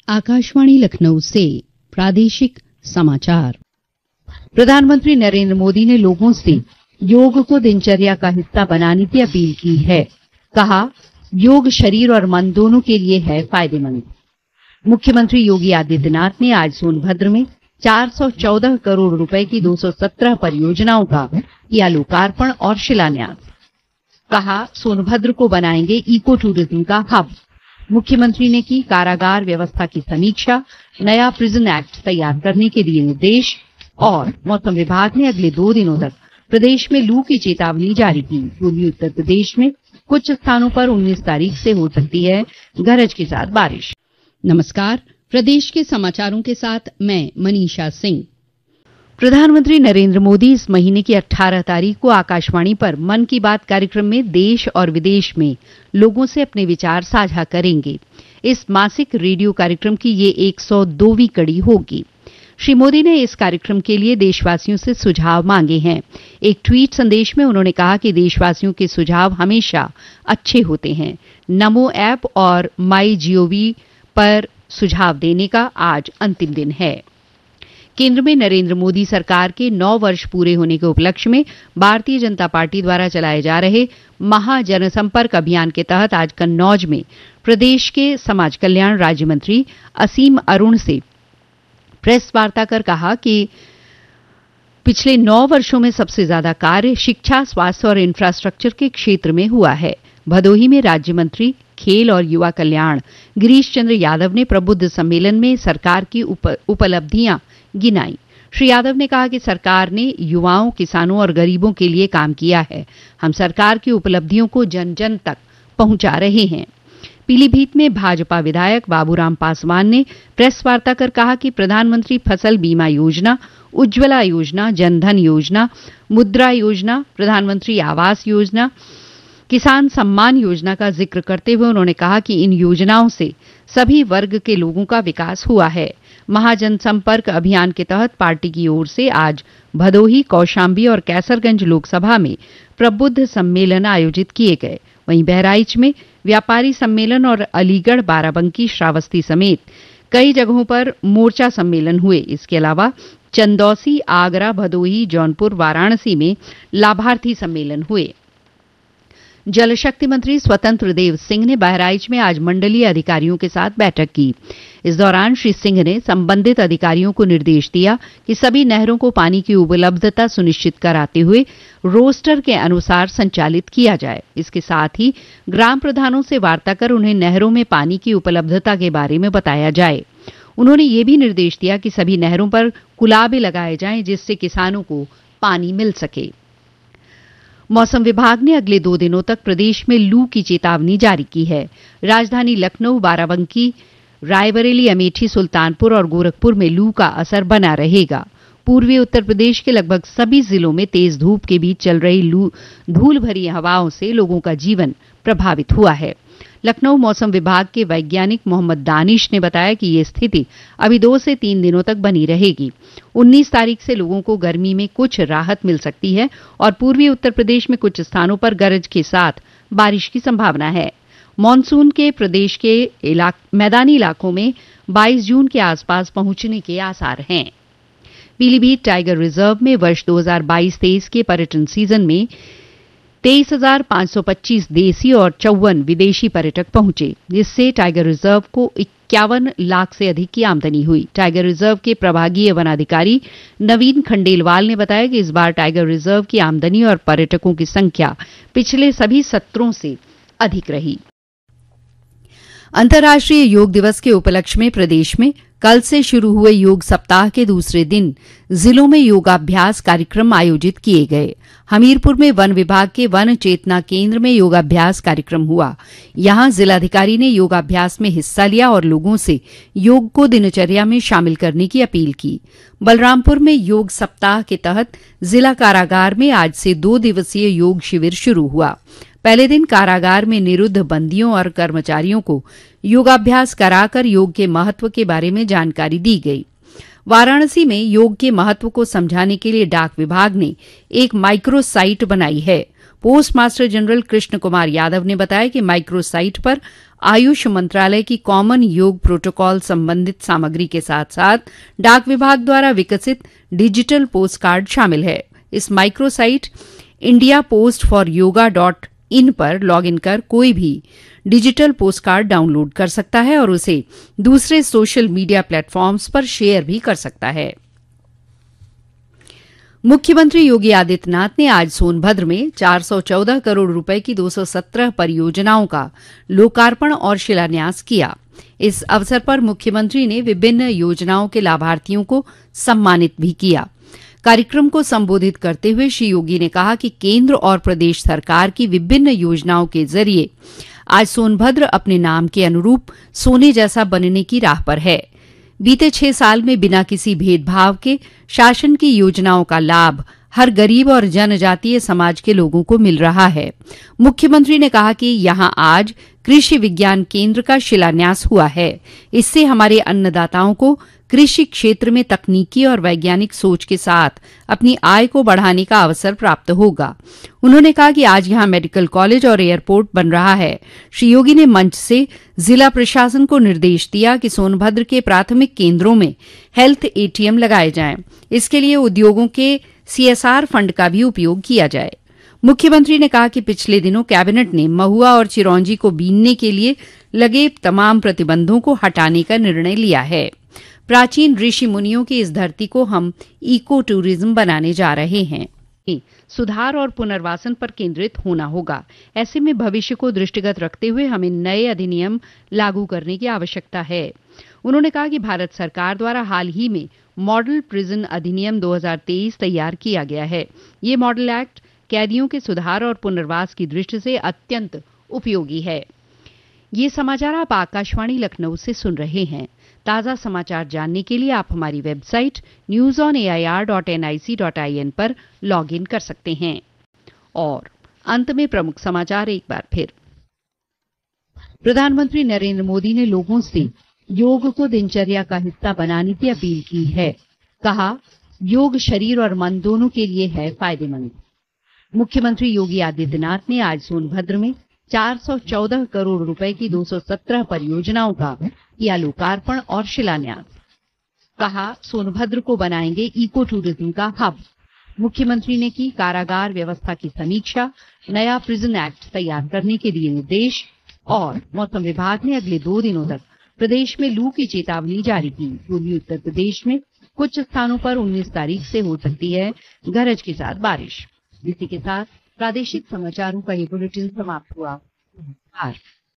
आकाशवाणी लखनऊ से प्रादेशिक समाचार। प्रधानमंत्री नरेंद्र मोदी ने लोगों से योग को दिनचर्या का हिस्सा बनाने की अपील की है। कहा, योग शरीर और मन दोनों के लिए है फायदेमंद। मुख्यमंत्री योगी आदित्यनाथ ने आज सोनभद्र में 414 करोड़ रुपए की 217 परियोजनाओं का किया लोकार्पण और शिलान्यास। कहा, सोनभद्र को बनाएंगे इको टूरिज्म का हब। मुख्यमंत्री ने की कारागार व्यवस्था की समीक्षा, नया प्रिजन एक्ट तैयार करने के दिए निर्देश और मौसम विभाग ने अगले 2 दिनों तक प्रदेश में लू की चेतावनी जारी की। पूर्वी उत्तर प्रदेश में कुछ स्थानों पर 19 तारीख से हो सकती है गरज के साथ बारिश। नमस्कार, प्रदेश के समाचारों के साथ मैं मनीषा सिंह। प्रधानमंत्री नरेंद्र मोदी इस महीने की 18 तारीख को आकाशवाणी पर मन की बात कार्यक्रम में देश और विदेश में लोगों से अपने विचार साझा करेंगे। इस मासिक रेडियो कार्यक्रम की ये 102वीं कड़ी होगी। श्री मोदी ने इस कार्यक्रम के लिए देशवासियों से सुझाव मांगे हैं। एक ट्वीट संदेश में उन्होंने कहा कि देशवासियों के सुझाव हमेशा अच्छे होते हैं। नमो ऐप और माई जीओवी पर सुझाव देने का आज अंतिम दिन है। केंद्र में नरेंद्र मोदी सरकार के 9 वर्ष पूरे होने के उपलक्ष्य में भारतीय जनता पार्टी द्वारा चलाए जा रहे महाजनसंपर्क अभियान के तहत आज कन्नौज में प्रदेश के समाज कल्याण राज्य मंत्री असीम अरुण से प्रेस वार्ता कर कहा कि पिछले 9 वर्षों में सबसे ज्यादा कार्य शिक्षा, स्वास्थ्य और इंफ्रास्ट्रक्चर के क्षेत्र में हुआ है। भदोही में राज्य मंत्री खेल और युवा कल्याण गिरीश चंद्र यादव ने प्रबुद्ध सम्मेलन में सरकार की उपलब्धियां गिनाई। श्री यादव ने कहा कि सरकार ने युवाओं, किसानों और गरीबों के लिए काम किया है। हम सरकार की उपलब्धियों को जन जन तक पहुंचा रहे हैं। पीलीभीत में भाजपा विधायक बाबूराम पासवान ने प्रेस वार्ता कर कहा कि प्रधानमंत्री फसल बीमा योजना, उज्ज्वला योजना, जनधन योजना, मुद्रा योजना, प्रधानमंत्री आवास योजना, किसान सम्मान योजना का जिक्र करते हुए उन्होंने कहा कि इन योजनाओं से सभी वर्ग के लोगों का विकास हुआ है। महाजनसंपर्क अभियान के तहत पार्टी की ओर से आज भदोही, कौशाम्बी और कैसरगंज लोकसभा में प्रबुद्ध सम्मेलन आयोजित किए गए। वहीं बहराइच में व्यापारी सम्मेलन और अलीगढ़, बाराबंकी, श्रावस्ती समेत कई जगहों पर मोर्चा सम्मेलन हुए। इसके अलावा चंदौसी, आगरा, भदोही, जौनपुर, वाराणसी में लाभार्थी सम्मेलन हुए। जल शक्ति मंत्री स्वतंत्र देव सिंह ने बहराइच में आज मंडलीय अधिकारियों के साथ बैठक की। इस दौरान श्री सिंह ने संबंधित अधिकारियों को निर्देश दिया कि सभी नहरों को पानी की उपलब्धता सुनिश्चित कराते हुए रोस्टर के अनुसार संचालित किया जाए। इसके साथ ही ग्राम प्रधानों से वार्ता कर उन्हें नहरों में पानी की उपलब्धता के बारे में बताया जाए। उन्होंने ये भी निर्देश दिया कि सभी नहरों पर कुलाबे लगाए जाएं, जिससे किसानों को पानी मिल सके। मौसम विभाग ने अगले 2 दिनों तक प्रदेश में लू की चेतावनी जारी की है। राजधानी लखनऊ, बाराबंकी, रायबरेली, अमेठी, सुल्तानपुर और गोरखपुर में लू का असर बना रहेगा। पूर्वी उत्तर प्रदेश के लगभग सभी जिलों में तेज धूप के बीच चल रही धूल भरी हवाओं से लोगों का जीवन प्रभावित हुआ है। लखनऊ मौसम विभाग के वैज्ञानिक मोहम्मद दानिश ने बताया कि ये स्थिति अभी 2 से 3 दिनों तक बनी रहेगी। 19 तारीख से लोगों को गर्मी में कुछ राहत मिल सकती है और पूर्वी उत्तर प्रदेश में कुछ स्थानों पर गरज के साथ बारिश की संभावना है। मानसून के प्रदेश के मैदानी इलाकों में 22 जून के आसपास पहुंचने के आसार हैं। पीलीभीत टाइगर रिजर्व में वर्ष 2022-23 के पर्यटन सीजन में 23,525 देसी और 54 विदेशी पर्यटक पहुंचे, जिससे टाइगर रिजर्व को 51 लाख से अधिक की आमदनी हुई। टाइगर रिजर्व के प्रभागीय वनाधिकारी नवीन खंडेलवाल ने बताया कि इस बार टाइगर रिजर्व की आमदनी और पर्यटकों की संख्या पिछले सभी सत्रों से अधिक रही। अंतर्राष्ट्रीय योग दिवस के उपलक्ष्य में प्रदेश में कल से शुरू हुए योग सप्ताह के दूसरे दिन जिलों में योगाभ्यास कार्यक्रम आयोजित किए गए। हमीरपुर में वन विभाग के वन चेतना केंद्र में योगाभ्यास कार्यक्रम हुआ। यहां जिलाधिकारी ने योगाभ्यास में हिस्सा लिया और लोगों से योग को दिनचर्या में शामिल करने की अपील की। बलरामपुर में योग सप्ताह के तहत जिला कारागार में आज से 2 दिवसीय योग शिविर शुरू हुआ। पहले दिन कारागार में निरुद्ध बंदियों और कर्मचारियों को योगाभ्यास कराकर योग के महत्व के बारे में जानकारी दी गई। वाराणसी में योग के महत्व को समझाने के लिए डाक विभाग ने एक माइक्रो साइट बनाई है। Post master general Krishna Kumar Yadav ने बताया कि माइक्रो साइट पर आयुष मंत्रालय की कॉमन योग प्रोटोकॉल संबंधित सामग्री के साथ साथ डाक विभाग द्वारा विकसित डिजिटल पोस्ट कार्ड शामिल है। इस माइक्रोसाइट indiapost4yoga.in पर लॉगिन कर कोई भी डिजिटल पोस्ट कार्ड डाउनलोड कर सकता है और उसे दूसरे सोशल मीडिया प्लेटफॉर्म्स पर शेयर भी कर सकता है। मुख्यमंत्री योगी आदित्यनाथ ने आज सोनभद्र में 414 करोड़ रुपए की 217 परियोजनाओं का लोकार्पण और शिलान्यास किया। इस अवसर पर मुख्यमंत्री ने विभिन्न योजनाओं के लाभार्थियों को सम्मानित भी किया। कार्यक्रम को संबोधित करते हुए श्री योगी ने कहा कि केंद्र और प्रदेश सरकार की विभिन्न योजनाओं के जरिए आज सोनभद्र अपने नाम के अनुरूप सोने जैसा बनने की राह पर है। बीते 6 साल में बिना किसी भेदभाव के शासन की योजनाओं का लाभ हर गरीब और जनजातीय समाज के लोगों को मिल रहा है। मुख्यमंत्री ने कहा कि यहां आज कृषि विज्ञान केंद्र का शिलान्यास हुआ है। इससे हमारे अन्नदाताओं को कृषि क्षेत्र में तकनीकी और वैज्ञानिक सोच के साथ अपनी आय को बढ़ाने का अवसर प्राप्त होगा। उन्होंने कहा कि आज यहां मेडिकल कॉलेज और एयरपोर्ट बन रहा है। श्री योगी ने मंच से जिला प्रशासन को निर्देश दिया कि सोनभद्र के प्राथमिक केंद्रों में हेल्थ एटीएम लगाए जाएं। इसके लिए उद्योगों के CSR फंड का भी उपयोग किया जाए। मुख्यमंत्री ने कहा कि पिछले दिनों कैबिनेट ने महुआ और चिरौंजी को बीनने के लिए लगे तमाम प्रतिबंधों को हटाने का निर्णय लिया है। प्राचीन ऋषि मुनियों की इस धरती को हम इको टूरिज्म बनाने जा रहे हैं। सुधार और पुनर्वासन पर केंद्रित होना होगा। ऐसे में भविष्य को दृष्टिगत रखते हुए हमें नए अधिनियम लागू करने की आवश्यकता है। उन्होंने कहा कि भारत सरकार द्वारा हाल ही में मॉडल प्रिजन अधिनियम 2023 तैयार किया गया है। ये मॉडल एक्ट कैदियों के सुधार और पुनर्वास की दृष्टि से अत्यंत उपयोगी है। ये समाचार आप आकाशवाणी लखनऊ से सुन रहे हैं। ताज़ा समाचार जानने के लिए आप हमारी वेबसाइट newsonair.nic.in पर लॉगिन कर सकते हैं। और अंत में प्रमुख समाचार एक बार फिर। प्रधानमंत्री नरेंद्र मोदी ने लोगों से योग को दिनचर्या का हिस्सा बनाने की अपील की है। कहा, योग शरीर और मन दोनों के लिए है फायदेमंद। मुख्यमंत्री योगी आदित्यनाथ ने आज सोनभद्र में 414 करोड़ रुपए की 217 परियोजनाओं का किया लोकार्पण और शिलान्यास। कहा, सोनभद्र को बनाएंगे इको टूरिज्म का हब। मुख्यमंत्री ने की कारागार व्यवस्था की समीक्षा, नया प्रिजन एक्ट तैयार करने के दिए निर्देश। और मौसम विभाग ने अगले 2 दिनों तक प्रदेश में लू की चेतावनी जारी की। पूर्वी उत्तर प्रदेश में कुछ स्थानों पर 19 तारीख से हो सकती है गरज के साथ बारिश। इसी के साथ प्रादेशिक समाचारों का ये बुलेटिन समाप्त हुआ।